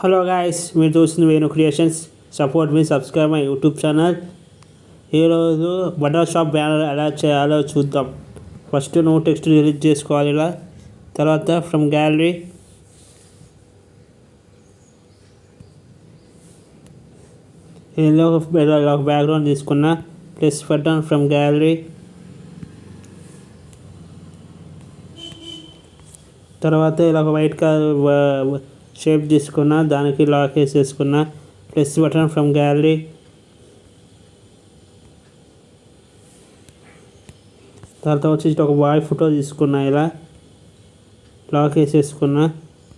Hello guys, మీరు చూస్తుంది Venu creations. Support me, subscribe my YouTube channel. ఈరోజు బటర్ షాప్ బ్యానర్ ఎలా చేయాలో చూద్దాం. ఫస్ట్ నువ్వు టెక్స్ట్ డిలీట్ చేసుకోవాలి ఇలా. తర్వాత ఫ్రమ్ గ్యాలరీ ఇలా ఒక బ్యాక్గ్రౌండ్ తీసుకున్నా. Plus button from gallery. తర్వాత ఇలా ఒక వైట్ కలర్ షేప్ తీసుకున్నా, దానికి లాక్ వేసేసుకున్నా. Plus button from gallery. తర్వాత వచ్చేసి ఒక బాయ్ ఫోటో తీసుకున్నా, ఇలా లాక్ వేసేసుకున్నా.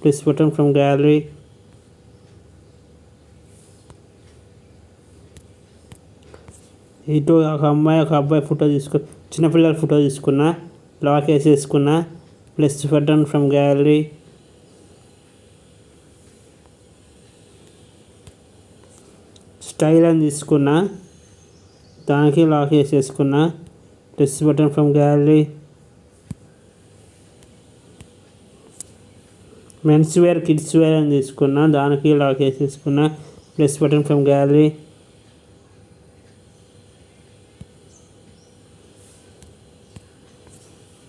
Plus button from gallery. ఇటు ఒక అమ్మాయి ఒక అబ్బాయి ఫోటో చిన్నపిల్లల ఫోటో తీసుకున్నా, లాక్ వేసేసుకున్నా. Plus button from gallery. Style అని తీసుకున్నా, దానికి లాక్ వేసేసుకున్నా. Plus button from gallery. Men's wear kids wear అని తీసుకున్నా, దానికి లాక్ వేసేసుకున్నా. Plus button from gallery.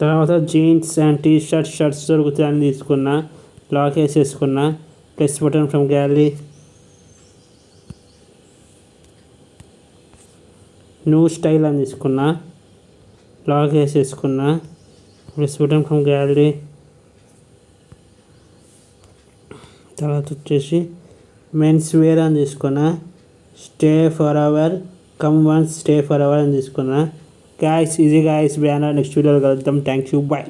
తర్వాత జీన్స్ అండ్ టీ షర్ట్స్ దొరుకుతాయని తీసుకున్నా, లాక్ వేసేసుకున్నా. Plus button from gallery. New style అని తీసుకున్నా, లాక్ వేసేసుకున్నా. Plus button from gallery. తర్వాత వచ్చేసి మెన్స్ వేర్ అని తీసుకున్నా, stay for hour come once stay for hour అని తీసుకున్నా. గాయస్, ఇది గాయస్ బ్యానర్. నెక్స్ట్ వీడియోలో కలుద్దాం. Thank you, bye.